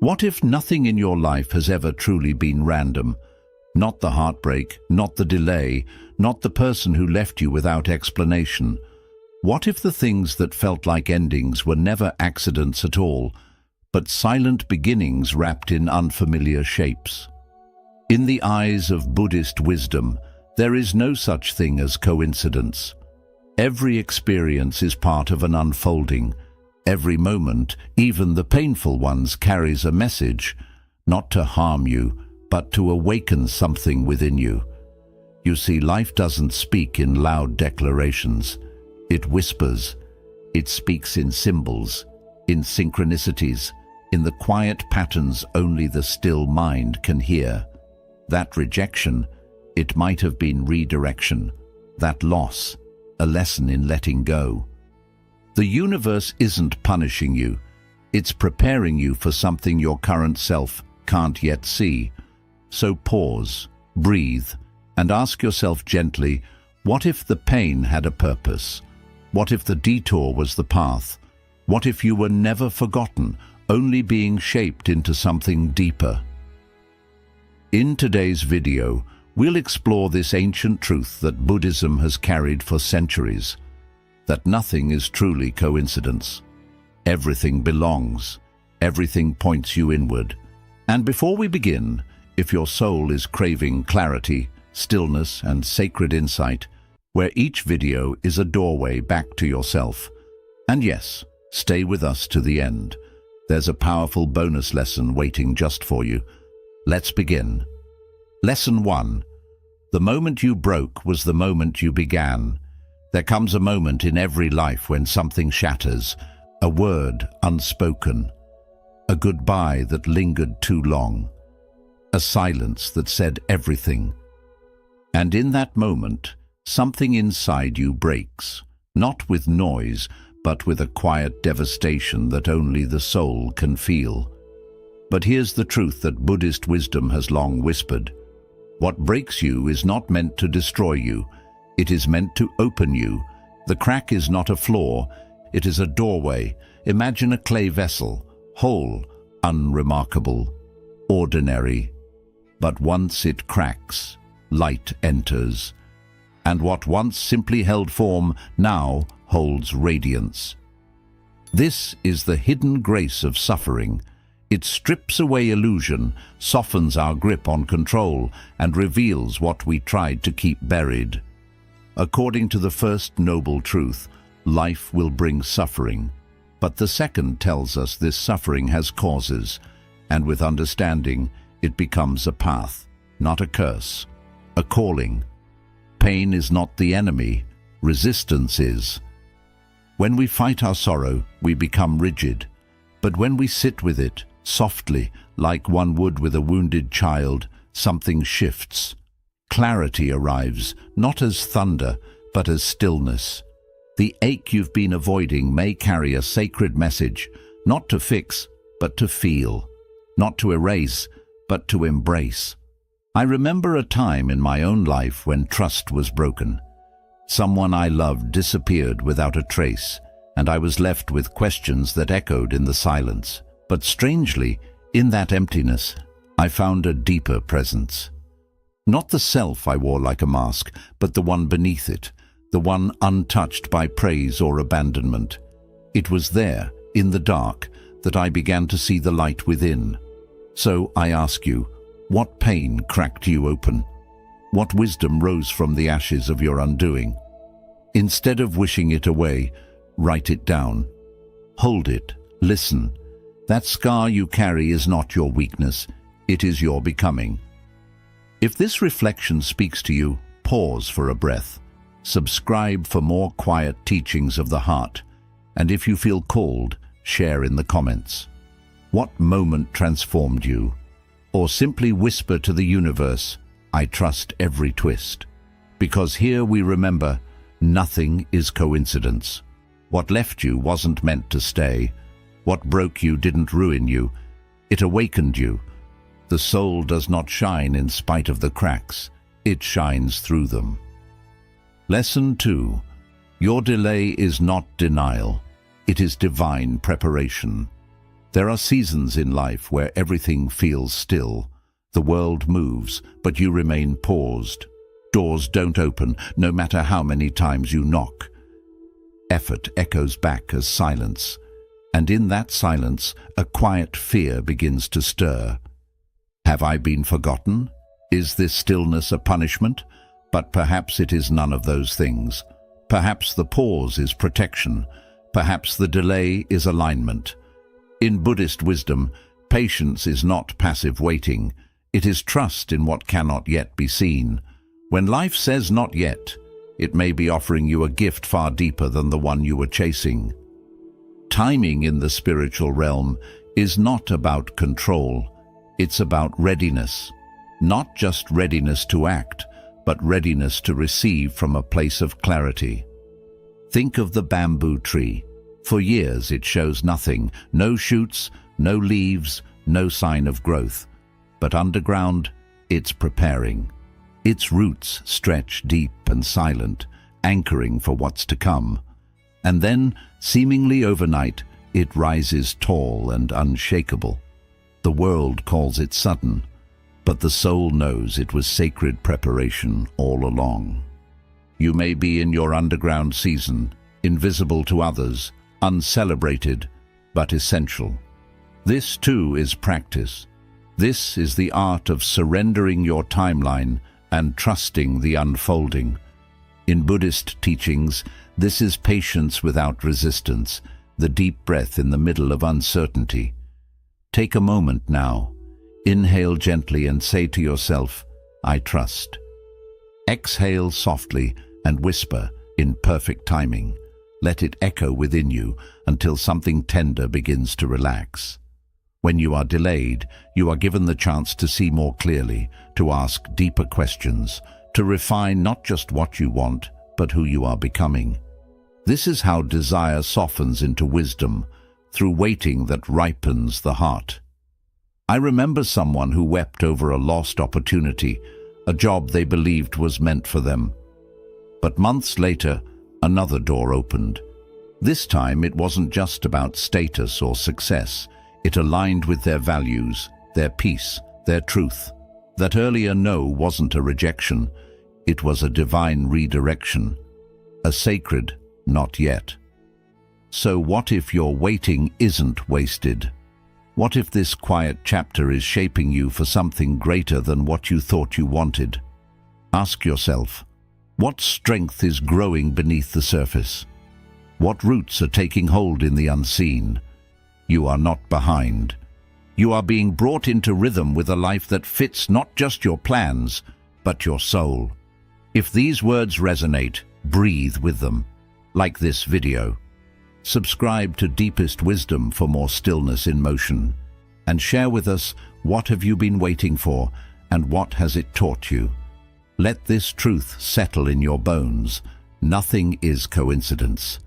What if nothing in your life has ever truly been random? Not the heartbreak, not the delay, not the person who left you without explanation. What if the things that felt like endings were never accidents at all, but silent beginnings wrapped in unfamiliar shapes? In the eyes of Buddhist wisdom, there is no such thing as coincidence. Every experience is part of an unfolding. Every moment, even the painful ones, carries a message, not to harm you, but to awaken something within you. You see, life doesn't speak in loud declarations. It whispers. It speaks in symbols, in synchronicities, in the quiet patterns only the still mind can hear. That rejection, it might have been redirection. That loss, a lesson in letting go. The universe isn't punishing you. It's preparing you for something your current self can't yet see. So pause, breathe, and ask yourself gently, what if the pain had a purpose? What if the detour was the path? What if you were never forgotten, only being shaped into something deeper? In today's video, we'll explore this ancient truth that Buddhism has carried for centuries, that nothing is truly coincidence. Everything belongs. Everything points you inward. And before we begin, if your soul is craving clarity, stillness, and sacred insight, where each video is a doorway back to yourself. And yes, stay with us to the end. There's a powerful bonus lesson waiting just for you. Let's begin. Lesson 1. The moment you broke was the moment you began. There comes a moment in every life when something shatters, a word unspoken, a goodbye that lingered too long, a silence that said everything. And in that moment, something inside you breaks, not with noise, but with a quiet devastation that only the soul can feel. But here's the truth that Buddhist wisdom has long whispered. What breaks you is not meant to destroy you. It is meant to open you. The crack is not a flaw. It is a doorway. Imagine a clay vessel, whole, unremarkable, ordinary. But once it cracks, light enters. And what once simply held form now holds radiance. This is the hidden grace of suffering. It strips away illusion, softens our grip on control, and reveals what we tried to keep buried. According to the first noble truth, life will bring suffering. But the second tells us this suffering has causes, and with understanding, it becomes a path, not a curse, a calling. Pain is not the enemy, resistance is. When we fight our sorrow, we become rigid. But when we sit with it, softly, like one would with a wounded child, something shifts. Clarity arrives, not as thunder, but as stillness. The ache you've been avoiding may carry a sacred message, not to fix, but to feel. Not to erase, but to embrace. I remember a time in my own life when trust was broken. Someone I loved disappeared without a trace, and I was left with questions that echoed in the silence. But strangely, in that emptiness, I found a deeper presence. Not the self I wore like a mask, but the one beneath it, the one untouched by praise or abandonment. It was there, in the dark, that I began to see the light within. So I ask you, what pain cracked you open? What wisdom rose from the ashes of your undoing? Instead of wishing it away, write it down. Hold it, listen. That scar you carry is not your weakness, it is your becoming. If this reflection speaks to you, pause for a breath. Subscribe for more quiet teachings of the heart. And if you feel called, share in the comments. What moment transformed you? Or simply whisper to the universe, I trust every twist. Because here we remember, nothing is coincidence. What left you wasn't meant to stay. What broke you didn't ruin you. It awakened you. The soul does not shine in spite of the cracks. It shines through them. Lesson 2. Your delay is not denial. It is divine preparation. There are seasons in life where everything feels still. The world moves, but you remain paused. Doors don't open, no matter how many times you knock. Effort echoes back as silence, and in that silence, a quiet fear begins to stir. Have I been forgotten? Is this stillness a punishment? But perhaps it is none of those things. Perhaps the pause is protection. Perhaps the delay is alignment. In Buddhist wisdom, patience is not passive waiting. It is trust in what cannot yet be seen. When life says not yet, it may be offering you a gift far deeper than the one you were chasing. Timing in the spiritual realm is not about control. It's about readiness. Not just readiness to act, but readiness to receive from a place of clarity. Think of the bamboo tree. For years it shows nothing, no shoots, no leaves, no sign of growth. But underground, it's preparing. Its roots stretch deep and silent, anchoring for what's to come. And then, seemingly overnight, it rises tall and unshakable. The world calls it sudden, but the soul knows it was sacred preparation all along. You may be in your underground season, invisible to others, uncelebrated, but essential. This too is practice. This is the art of surrendering your timeline and trusting the unfolding. In Buddhist teachings, this is patience without resistance, the deep breath in the middle of uncertainty. Take a moment now. Inhale gently and say to yourself, I trust. Exhale softly and whisper in perfect timing. Let it echo within you until something tender begins to relax. When you are delayed, you are given the chance to see more clearly, to ask deeper questions, to refine not just what you want, but who you are becoming. This is how desire softens into wisdom, through waiting that ripens the heart. I remember someone who wept over a lost opportunity, a job they believed was meant for them. But months later, another door opened. This time it wasn't just about status or success. It aligned with their values, their peace, their truth. That earlier no wasn't a rejection. It was a divine redirection, a sacred not yet. So what if your waiting isn't wasted? What if this quiet chapter is shaping you for something greater than what you thought you wanted? Ask yourself, what strength is growing beneath the surface? What roots are taking hold in the unseen? You are not behind. You are being brought into rhythm with a life that fits not just your plans, but your soul. If these words resonate, breathe with them, like this video. Subscribe to Deepest Wisdom for more stillness in motion, and share with us what have you been waiting for and what has it taught you. Let this truth settle in your bones. Nothing is coincidence.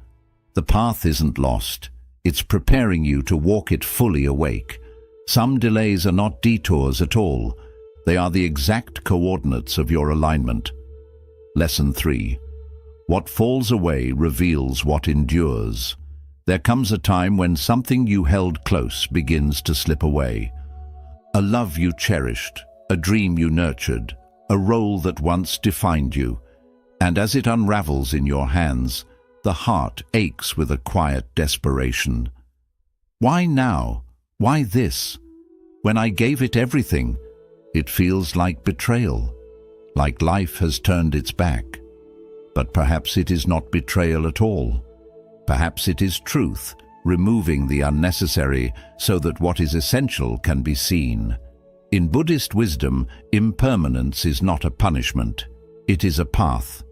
The path isn't lost. It's preparing you to walk it fully awake. Some delays are not detours at all. They are the exact coordinates of your alignment. Lesson 3. What falls away reveals what endures. There comes a time when something you held close begins to slip away. A love you cherished, a dream you nurtured, a role that once defined you. And as it unravels in your hands, the heart aches with a quiet desperation. Why now? Why this? When I gave it everything, it feels like betrayal, like life has turned its back. But perhaps it is not betrayal at all. Perhaps it is truth, removing the unnecessary so that what is essential can be seen. In Buddhist wisdom, impermanence is not a punishment. It is a path.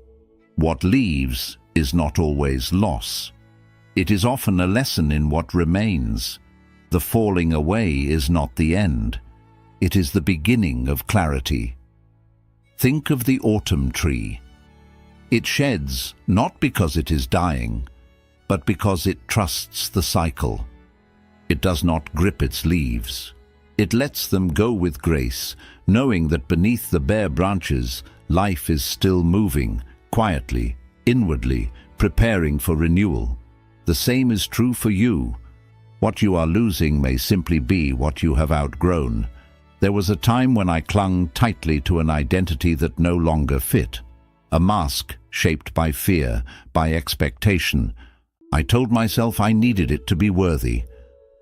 What leaves is not always loss. It is often a lesson in what remains. The falling away is not the end. It is the beginning of clarity. Think of the autumn tree. It sheds not because it is dying, but because it trusts the cycle. It does not grip its leaves. It lets them go with grace, knowing that beneath the bare branches, life is still moving, quietly, inwardly, preparing for renewal. The same is true for you. What you are losing may simply be what you have outgrown. There was a time when I clung tightly to an identity that no longer fit. A mask shaped by fear, by expectation. I told myself I needed it to be worthy.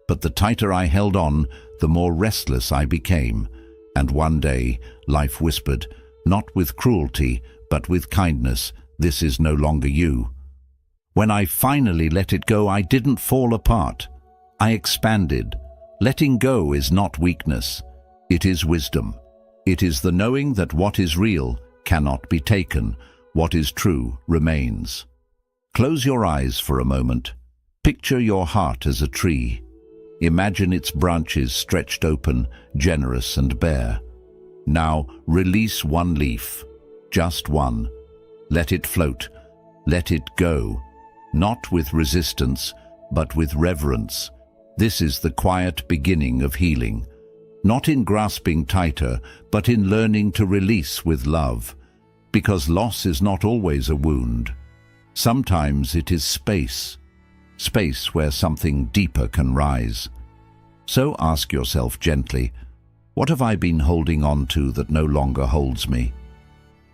But the tighter I held on, the more restless I became. And one day, life whispered, not with cruelty, but with kindness, "This is no longer you." When I finally let it go, I didn't fall apart. I expanded. Letting go is not weakness. It is wisdom. It is the knowing that what is real cannot be taken. What is true remains. Close your eyes for a moment. Picture your heart as a tree. Imagine its branches stretched open, generous and bare. Now release one leaf, just one. Let it float. Let it go. Not with resistance, but with reverence. This is the quiet beginning of healing. Not in grasping tighter, but in learning to release with love. Because loss is not always a wound. Sometimes it is space. Space where something deeper can rise. So ask yourself gently, what have I been holding on to that no longer holds me?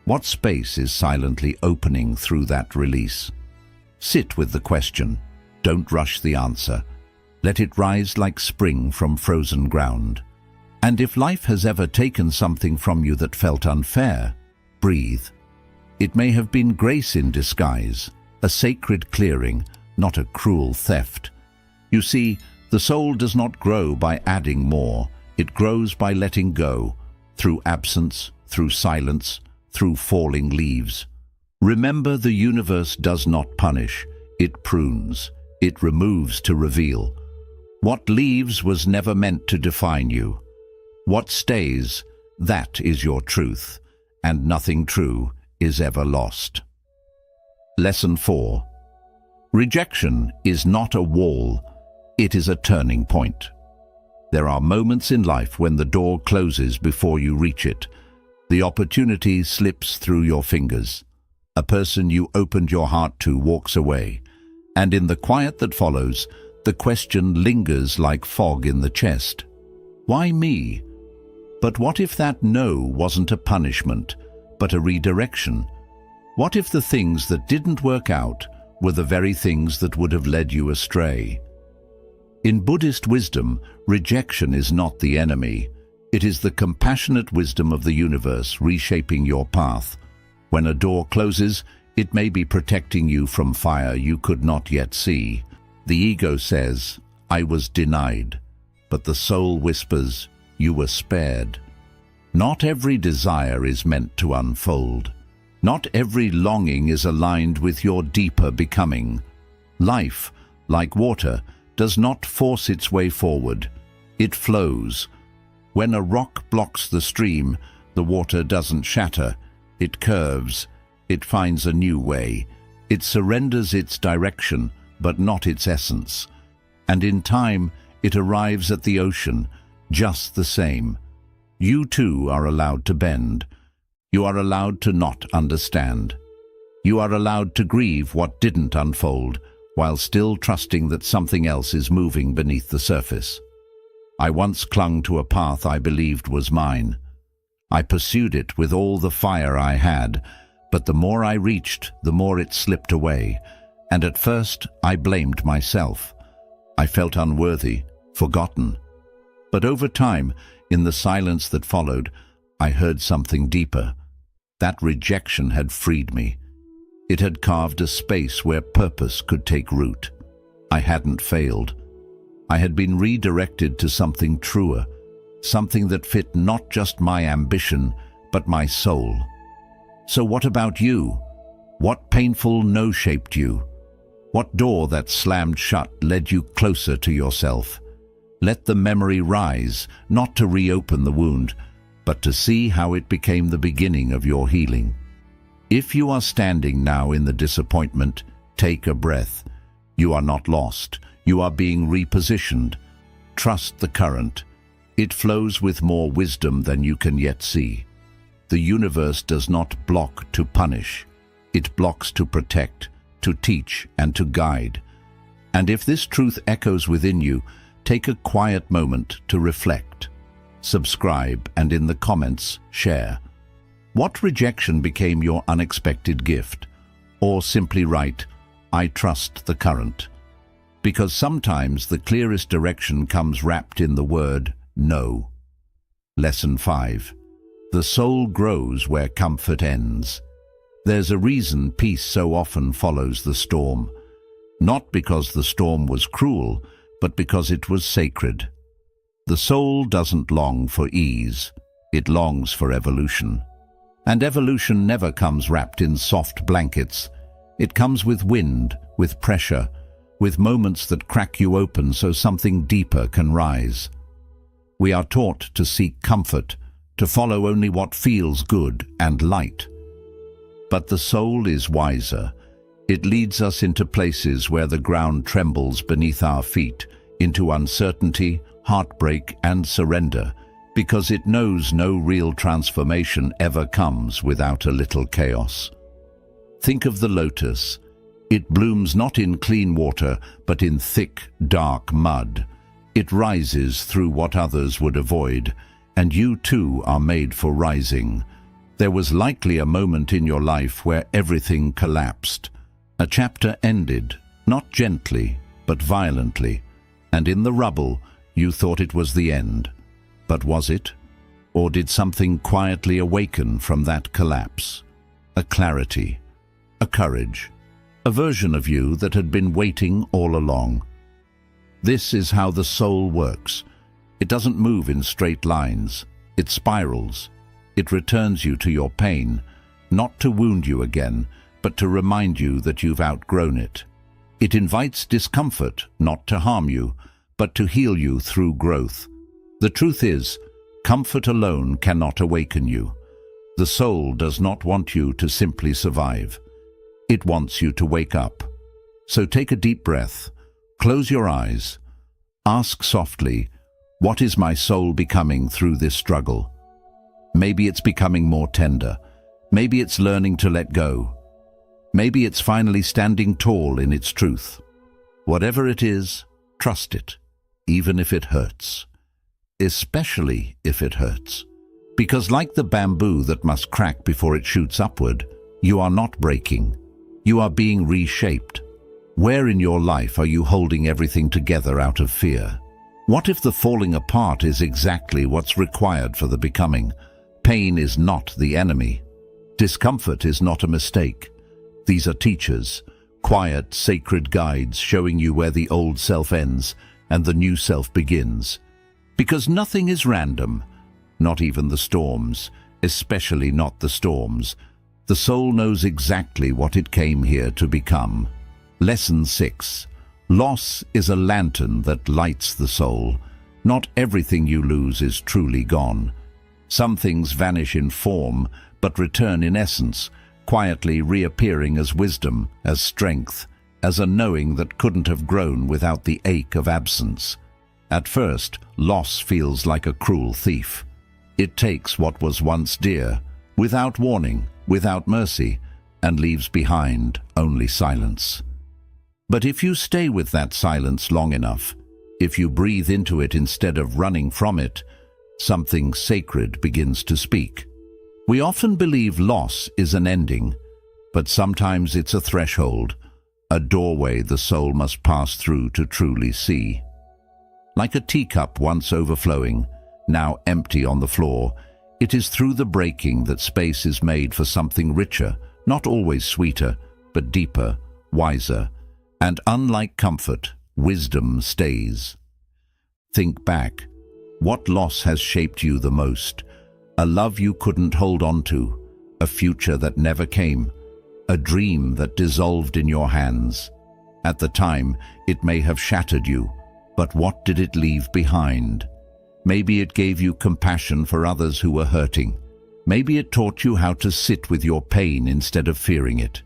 What space is silently opening through that release? Sit with the question. Don't rush the answer. Let it rise like spring from frozen ground. And if life has ever taken something from you that felt unfair, breathe. It may have been grace in disguise, a sacred clearing, not a cruel theft. You see, the soul does not grow by adding more. It grows by letting go, through absence, through silence, through falling leaves. Remember, the universe does not punish. It prunes. It removes to reveal. What leaves was never meant to define you. What stays, that is your truth, and nothing true is ever lost. Lesson 4. Rejection is not a wall, it is a turning point. There are moments in life when the door closes before you reach it. The opportunity slips through your fingers. A person you opened your heart to walks away, and in the quiet that follows, the question lingers like fog in the chest. Why me? But what if that no wasn't a punishment, but a redirection? What if the things that didn't work out were the very things that would have led you astray? In Buddhist wisdom, rejection is not the enemy. It is the compassionate wisdom of the universe reshaping your path. When a door closes, it may be protecting you from fire you could not yet see. The ego says, "I was denied," but the soul whispers, "You were spared." Not every desire is meant to unfold. Not every longing is aligned with your deeper becoming. Life, like water, does not force its way forward. It flows. When a rock blocks the stream, the water doesn't shatter. It curves. It finds a new way. It surrenders its direction, but not its essence. And in time, it arrives at the ocean, just the same. You too are allowed to bend. You are allowed to not understand. You are allowed to grieve what didn't unfold, while still trusting that something else is moving beneath the surface. I once clung to a path I believed was mine. I pursued it with all the fire I had, but the more I reached, the more it slipped away, and at first I blamed myself. I felt unworthy, forgotten. But over time, in the silence that followed, I heard something deeper. That rejection had freed me. It had carved a space where purpose could take root. I hadn't failed. I had been redirected to something truer, something that fit not just my ambition, but my soul. So what about you? What painful no shaped you? What door that slammed shut led you closer to yourself? Let the memory rise, not to reopen the wound, but to see how it became the beginning of your healing. If you are standing now in the disappointment, take a breath. You are not lost. You are being repositioned. Trust the current. It flows with more wisdom than you can yet see. The universe does not block to punish. It blocks to protect, to teach, and to guide. And if this truth echoes within you, take a quiet moment to reflect. Subscribe and in the comments, share. What rejection became your unexpected gift? Or simply write, "I trust the current." Because sometimes the clearest direction comes wrapped in the word no. Lesson 5. The soul grows where comfort ends. There's a reason peace so often follows the storm. Not because the storm was cruel, but because it was sacred. The soul doesn't long for ease, it longs for evolution. And evolution never comes wrapped in soft blankets. It comes with wind, with pressure, with moments that crack you open so something deeper can rise. We are taught to seek comfort, to follow only what feels good and light. But the soul is wiser. It leads us into places where the ground trembles beneath our feet, into uncertainty, heartbreak, and surrender, because it knows no real transformation ever comes without a little chaos. Think of the lotus. It blooms not in clean water, but in thick, dark mud. It rises through what others would avoid, and you too are made for rising. There was likely a moment in your life where everything collapsed. A chapter ended, not gently, but violently, and in the rubble you thought it was the end. But was it? Or did something quietly awaken from that collapse? A clarity, a courage, a version of you that had been waiting all along. This is how the soul works. It doesn't move in straight lines. It spirals. It returns you to your pain, not to wound you again, but to remind you that you've outgrown it. It invites discomfort, not to harm you, but to heal you through growth. The truth is, comfort alone cannot awaken you. The soul does not want you to simply survive. It wants you to wake up. So take a deep breath, close your eyes, ask softly, what is my soul becoming through this struggle? Maybe it's becoming more tender. Maybe it's learning to let go. Maybe it's finally standing tall in its truth. Whatever it is, trust it, even if it hurts. Especially if it hurts. Because like the bamboo that must crack before it shoots upward, you are not breaking. You are being reshaped. Where in your life are you holding everything together out of fear? What if the falling apart is exactly what's required for the becoming? Pain is not the enemy. Discomfort is not a mistake. These are teachers, quiet, sacred guides showing you where the old self ends and the new self begins. Because nothing is random, not even the storms, especially not the storms. The soul knows exactly what it came here to become. Lesson 6. Loss is a lantern that lights the soul. Not everything you lose is truly gone. Some things vanish in form, but return in essence, quietly reappearing as wisdom, as strength, as a knowing that couldn't have grown without the ache of absence. At first, loss feels like a cruel thief. It takes what was once dear, without warning, without mercy, and leaves behind only silence. But if you stay with that silence long enough, if you breathe into it instead of running from it, something sacred begins to speak. We often believe loss is an ending, but sometimes it's a threshold, a doorway the soul must pass through to truly see. Like a teacup once overflowing, now empty on the floor, it is through the breaking that space is made for something richer, not always sweeter, but deeper, wiser. And unlike comfort, wisdom stays. Think back. What loss has shaped you the most? A love you couldn't hold on to, a future that never came, a dream that dissolved in your hands. At the time, it may have shattered you, but what did it leave behind? Maybe it gave you compassion for others who were hurting. Maybe it taught you how to sit with your pain instead of fearing it.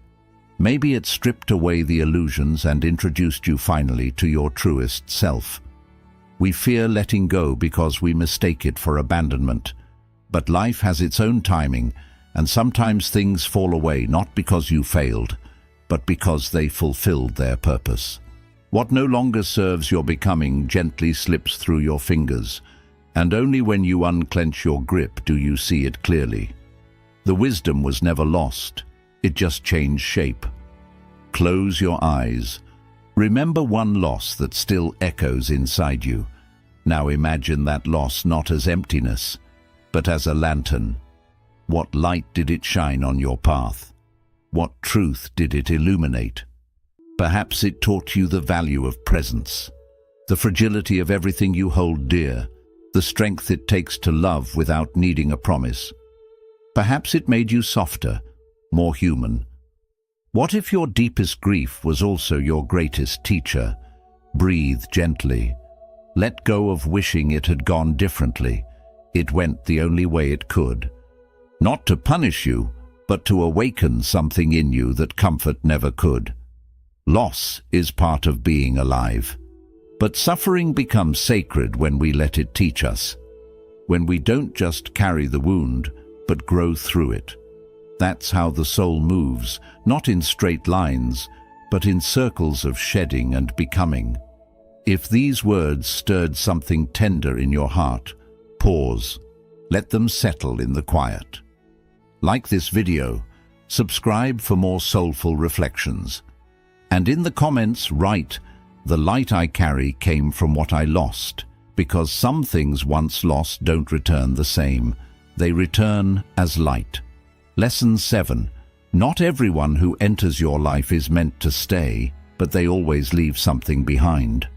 Maybe it stripped away the illusions and introduced you finally to your truest self. We fear letting go because we mistake it for abandonment. But life has its own timing, and sometimes things fall away not because you failed, but because they fulfilled their purpose. What no longer serves your becoming gently slips through your fingers, and only when you unclench your grip do you see it clearly. The wisdom was never lost, it just changed shape. Close your eyes. Remember one loss that still echoes inside you. Now imagine that loss not as emptiness, but as a lantern. What light did it shine on your path? What truth did it illuminate? Perhaps it taught you the value of presence, the fragility of everything you hold dear, the strength it takes to love without needing a promise. Perhaps it made you softer, more human. What if your deepest grief was also your greatest teacher? Breathe gently. Let go of wishing it had gone differently. It went the only way it could. Not to punish you, but to awaken something in you that comfort never could. Loss is part of being alive. But suffering becomes sacred when we let it teach us. When we don't just carry the wound, but grow through it. That's how the soul moves, not in straight lines, but in circles of shedding and becoming. If these words stirred something tender in your heart, pause. Let them settle in the quiet. Like this video, subscribe for more soulful reflections. And in the comments write, "The light I carry came from what I lost," because some things once lost don't return the same. They return as light. Lesson 7. Not everyone who enters your life is meant to stay, but they always leave something behind.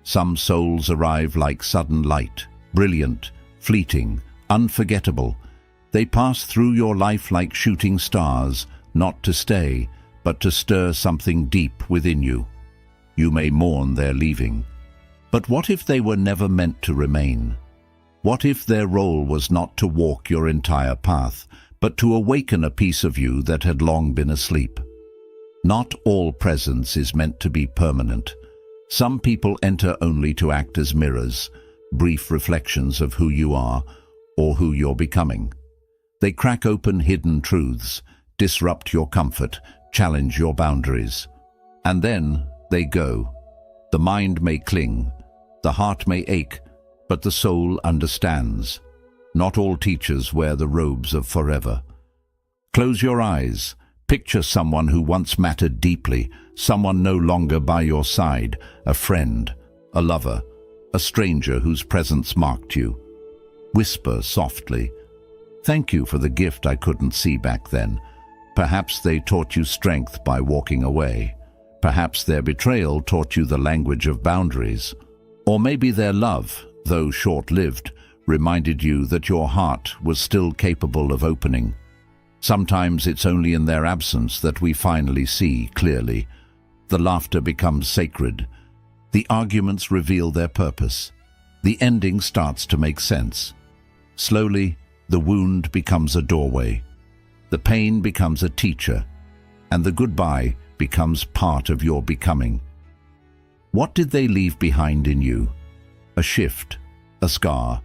Some souls arrive like sudden light, brilliant, fleeting, unforgettable. They pass through your life like shooting stars, not to stay, but to stir something deep within you. You may mourn their leaving. But what if they were never meant to remain? What if their role was not to walk your entire path, but to awaken a piece of you that had long been asleep? Not all presence is meant to be permanent. Some people enter only to act as mirrors, brief reflections of who you are or who you're becoming. They crack open hidden truths, disrupt your comfort, challenge your boundaries. And then they go. The mind may cling, the heart may ache, but the soul understands. Not all teachers wear the robes of forever. Close your eyes. Picture someone who once mattered deeply, someone no longer by your side, a friend, a lover, a stranger whose presence marked you. Whisper softly, "Thank you for the gift I couldn't see back then." Perhaps they taught you strength by walking away. Perhaps their betrayal taught you the language of boundaries. Or maybe their love, though short-lived, reminded you that your heart was still capable of opening. Sometimes it's only in their absence that we finally see clearly. The laughter becomes sacred. The arguments reveal their purpose. The ending starts to make sense. Slowly, the wound becomes a doorway. The pain becomes a teacher, and the goodbye becomes part of your becoming. What did they leave behind in you? A shift, a scar,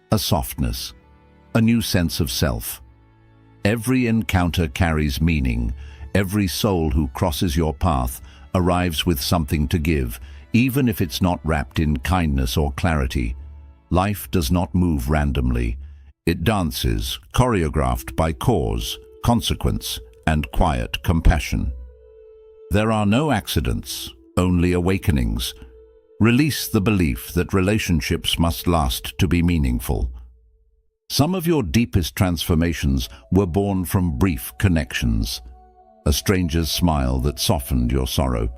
a softness, a new sense of self. Every encounter carries meaning. Every soul who crosses your path arrives with something to give, even if it's not wrapped in kindness or clarity. Life does not move randomly. It dances, choreographed by cause, consequence, and quiet compassion. There are no accidents, only awakenings. Release the belief that relationships must last to be meaningful. Some of your deepest transformations were born from brief connections. A stranger's smile that softened your sorrow.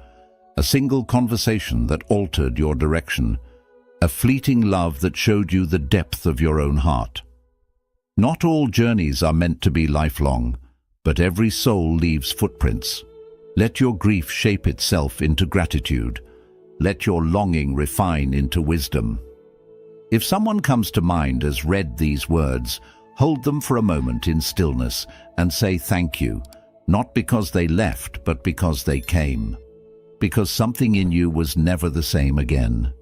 A single conversation that altered your direction. A fleeting love that showed you the depth of your own heart. Not all journeys are meant to be lifelong, but every soul leaves footprints. Let your grief shape itself into gratitude. Let your longing refine into wisdom. If someone comes to mind as read these words, hold them for a moment in stillness and say thank you, not because they left, but because they came. Because something in you was never the same again.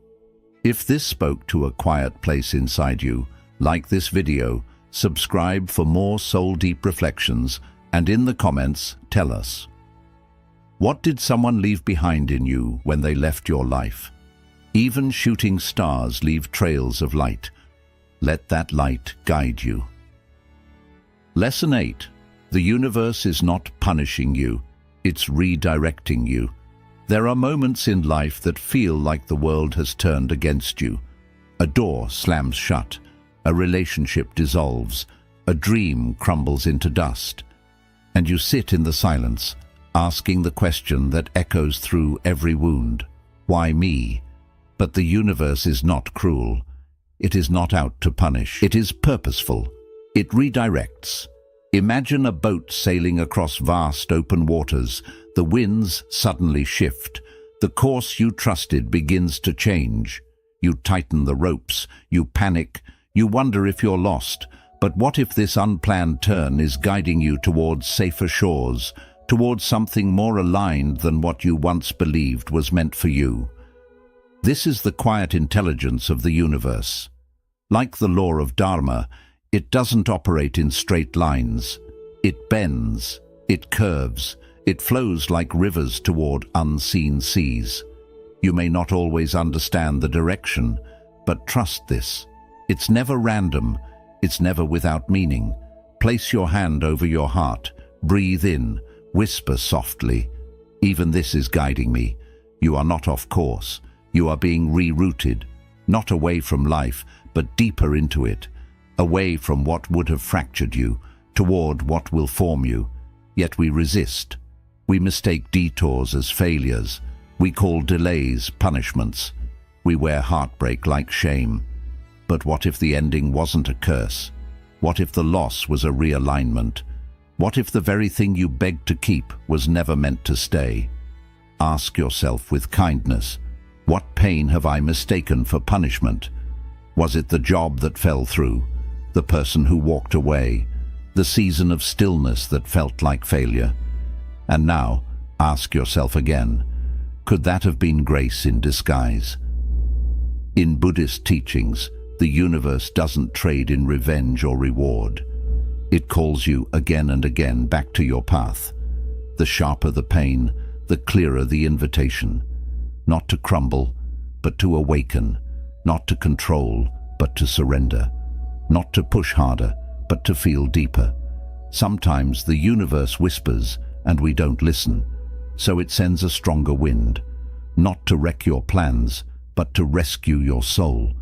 If this spoke to a quiet place inside you, like this video, subscribe for more soul-deep reflections, and in the comments, tell us. What did someone leave behind in you when they left your life? Even shooting stars leave trails of light. Let that light guide you. Lesson 8. The universe is not punishing you, it's redirecting you. There are moments in life that feel like the world has turned against you. A door slams shut, a relationship dissolves, a dream crumbles into dust. And you sit in the silence, asking the question that echoes through every wound. Why me? But the universe is not cruel. It is not out to punish. It is purposeful. It redirects. Imagine a boat sailing across vast open waters. The winds suddenly shift. The course you trusted begins to change. You tighten the ropes. You panic. You wonder if you're lost. But what if this unplanned turn is guiding you towards safer shores, towards something more aligned than what you once believed was meant for you? This is the quiet intelligence of the universe. Like the law of Dharma, it doesn't operate in straight lines. It bends, it curves, it flows like rivers toward unseen seas. You may not always understand the direction, but trust this. It's never random, it's never without meaning. Place your hand over your heart, breathe in, whisper softly, "Even this is guiding me." You are not off course. You are being rerouted, not away from life, but deeper into it, away from what would have fractured you, toward what will form you. Yet we resist. We mistake detours as failures. We call delays punishments. We wear heartbreak like shame. But what if the ending wasn't a curse? What if the loss was a realignment? What if the very thing you begged to keep was never meant to stay? Ask yourself with kindness, what pain have I mistaken for punishment? Was it the job that fell through, the person who walked away, the season of stillness that felt like failure? And now, ask yourself again, could that have been grace in disguise? In Buddhist teachings, the universe doesn't trade in revenge or reward. It calls you again and again back to your path. The sharper the pain, the clearer the invitation. Not to crumble, but to awaken. Not to control, but to surrender. Not to push harder, but to feel deeper. Sometimes the universe whispers and we don't listen, so it sends a stronger wind. Not to wreck your plans, but to rescue your soul.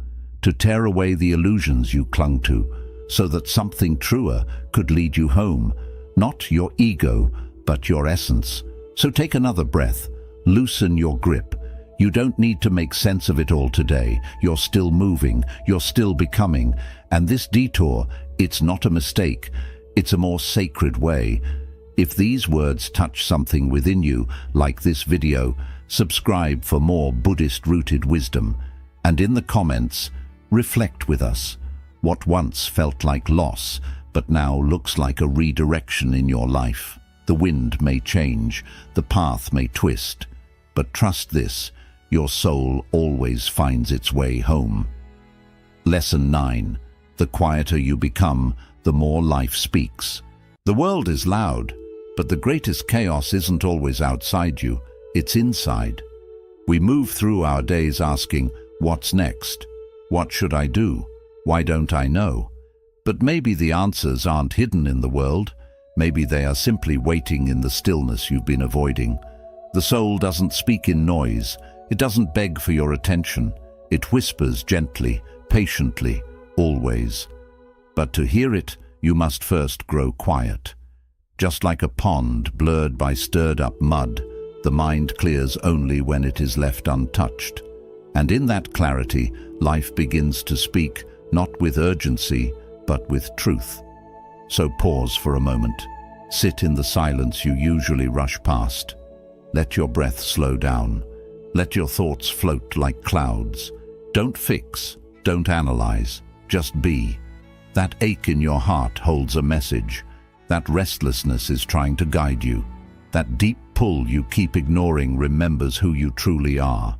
To tear away the illusions you clung to, so that something truer could lead you home. Not your ego, but your essence. So take another breath, loosen your grip. You don't need to make sense of it all today. You're still moving, you're still becoming. And this detour, it's not a mistake. It's a more sacred way. If these words touch something within you, like this video, subscribe for more Buddhist-rooted wisdom. And in the comments, reflect with us. What once felt like loss, but now looks like a redirection in your life. The wind may change, the path may twist, but trust this, your soul always finds its way home. Lesson 9. The quieter you become, the more life speaks. The world is loud, but the greatest chaos isn't always outside you, it's inside. We move through our days asking, what's next? What should I do? Why don't I know? But maybe the answers aren't hidden in the world. Maybe they are simply waiting in the stillness you've been avoiding. The soul doesn't speak in noise. It doesn't beg for your attention. It whispers gently, patiently, always. But to hear it, you must first grow quiet. Just like a pond blurred by stirred-up mud, the mind clears only when it is left untouched. And in that clarity, life begins to speak, not with urgency, but with truth. So pause for a moment. Sit in the silence you usually rush past. Let your breath slow down. Let your thoughts float like clouds. Don't fix, don't analyze, just be. That ache in your heart holds a message. That restlessness is trying to guide you. That deep pull you keep ignoring remembers who you truly are.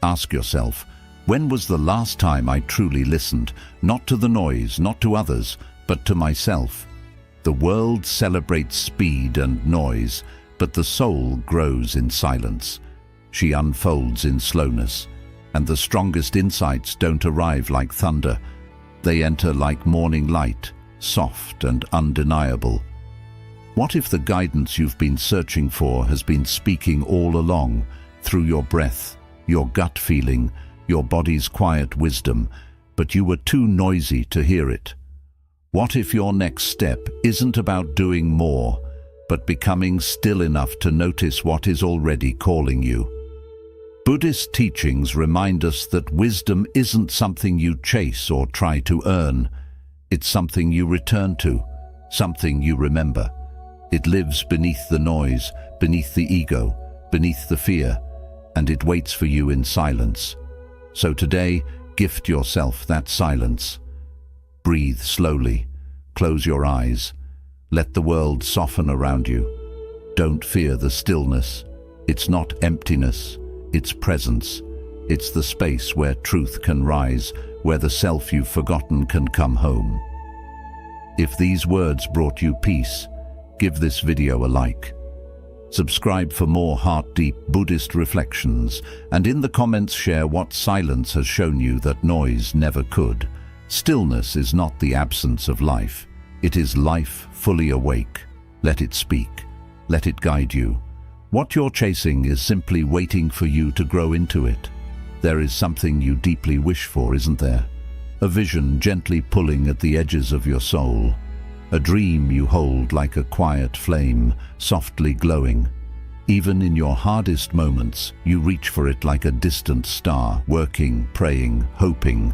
Ask yourself, when was the last time I truly listened, not to the noise, not to others, but to myself? The world celebrates speed and noise, But the soul grows in silence. She unfolds in slowness, and the strongest insights don't arrive like thunder. They enter like morning light, soft and undeniable. What if the guidance you've been searching for has been speaking all along, through your breath, your gut feeling, your body's quiet wisdom, but you were too noisy to hear it? What if your next step isn't about doing more, but becoming still enough to notice what is already calling you? Buddhist teachings remind us that wisdom isn't something you chase or try to earn. It's something you return to, something you remember. It lives beneath the noise, beneath the ego, beneath the fear, and it waits for you in silence. So today, gift yourself that silence. Breathe slowly, close your eyes, let the world soften around you. Don't fear the stillness. It's not emptiness, it's presence. It's the space where truth can rise, where the self you've forgotten can come home. If these words brought you peace, give this video a like. Subscribe for more heart-deep Buddhist reflections, and in the comments share what silence has shown you that noise never could. Stillness is not the absence of life. It is life fully awake. Let it speak. Let it guide you. What you're chasing is simply waiting for you to grow into it. There is something you deeply wish for, isn't there? A vision gently pulling at the edges of your soul. A dream you hold like a quiet flame, softly glowing. Even in your hardest moments, you reach for it like a distant star, working, praying, hoping.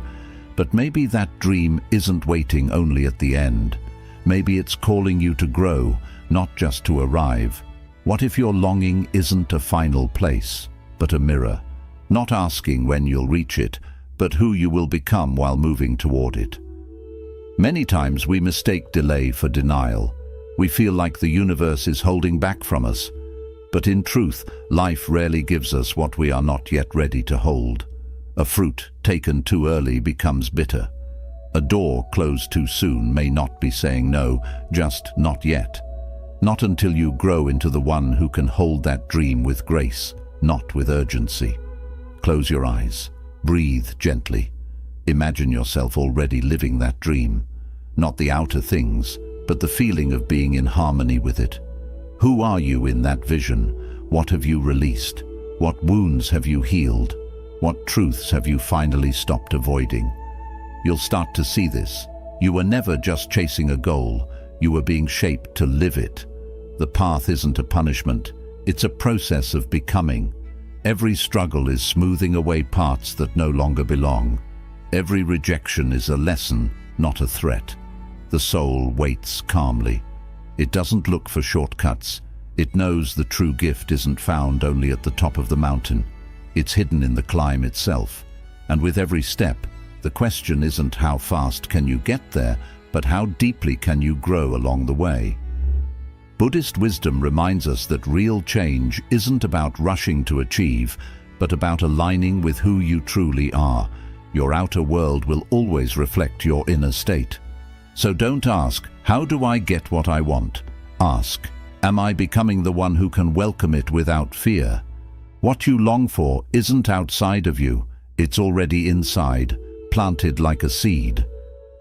But maybe that dream isn't waiting only at the end. Maybe it's calling you to grow, not just to arrive. What if your longing isn't a final place, but a mirror? Not asking when you'll reach it, but who you will become while moving toward it. Many times we mistake delay for denial. We feel like the universe is holding back from us. But in truth, life rarely gives us what we are not yet ready to hold. A fruit taken too early becomes bitter. A door closed too soon may not be saying no, just not yet. Not until you grow into the one who can hold that dream with grace, not with urgency. Close your eyes. Breathe gently. Imagine yourself already living that dream. Not the outer things, but the feeling of being in harmony with it. Who are you in that vision? What have you released? What wounds have you healed? What truths have you finally stopped avoiding? You'll start to see this. You were never just chasing a goal. You were being shaped to live it. The path isn't a punishment. It's a process of becoming. Every struggle is smoothing away parts that no longer belong. Every rejection is a lesson, not a threat. The soul waits calmly. It doesn't look for shortcuts. It knows the true gift isn't found only at the top of the mountain. It's hidden in the climb itself. And with every step, the question isn't how fast can you get there, but how deeply can you grow along the way. Buddhist wisdom reminds us that real change isn't about rushing to achieve, but about aligning with who you truly are. Your outer world will always reflect your inner state. So don't ask, how do I get what I want? Ask, am I becoming the one who can welcome it without fear? What you long for isn't outside of you, it's already inside, planted like a seed.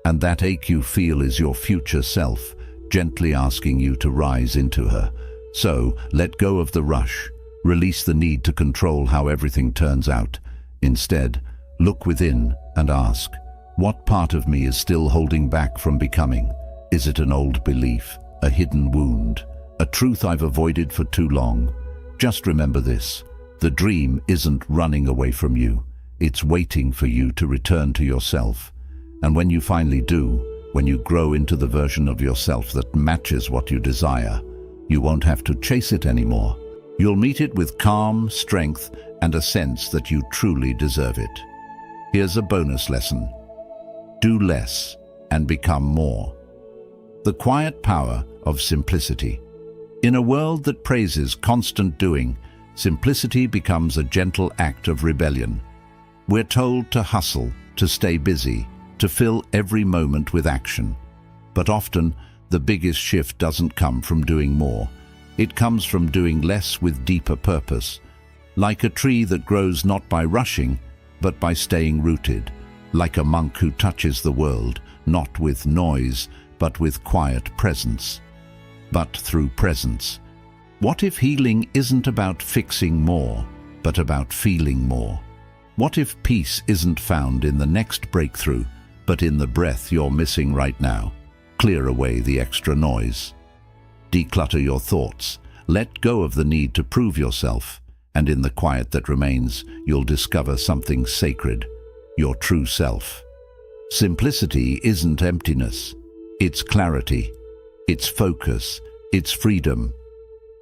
And that ache you feel is your future self, gently asking you to rise into her. So, let go of the rush. Release the need to control how everything turns out. Instead, look within and ask, what part of me is still holding back from becoming? Is it an old belief, a hidden wound, a truth I've avoided for too long? Just remember this, the dream isn't running away from you. It's waiting for you to return to yourself. And when you finally do, when you grow into the version of yourself that matches what you desire, you won't have to chase it anymore. You'll meet it with calm, strength, and a sense that you truly deserve it. Here's a bonus lesson. Do less and become more. The quiet power of simplicity. In a world that praises constant doing, simplicity becomes a gentle act of rebellion. We're told to hustle, to stay busy, to fill every moment with action. But often, the biggest shift doesn't come from doing more. It comes from doing less with deeper purpose, like a tree that grows not by rushing, but by staying rooted, like a monk who touches the world, not with noise, but with quiet presence. But through presence. What if healing isn't about fixing more, but about feeling more? What if peace isn't found in the next breakthrough, but in the breath you're missing right now? Clear away the extra noise. Declutter your thoughts. Let go of the need to prove yourself, and in the quiet that remains, you'll discover something sacred, your true self. Simplicity isn't emptiness. It's clarity. It's focus. It's freedom.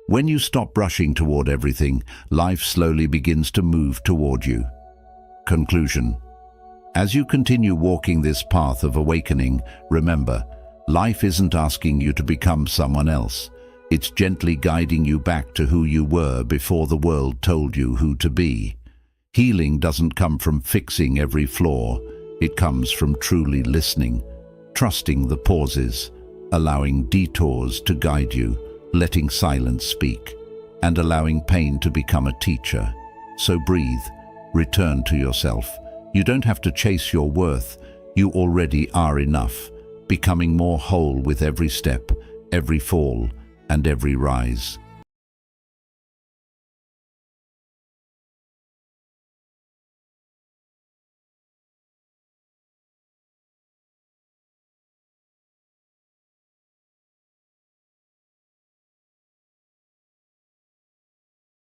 When you stop rushing toward everything, life slowly begins to move toward you. Conclusion. As you continue walking this path of awakening, remember, life isn't asking you to become someone else. It's gently guiding you back to who you were before the world told you who to be. Healing doesn't come from fixing every flaw. It comes from truly listening, trusting the pauses, allowing detours to guide you, letting silence speak, and allowing pain to become a teacher. So breathe, return to yourself. You don't have to chase your worth. You already are enough, becoming more whole with every step, every fall, and every rise.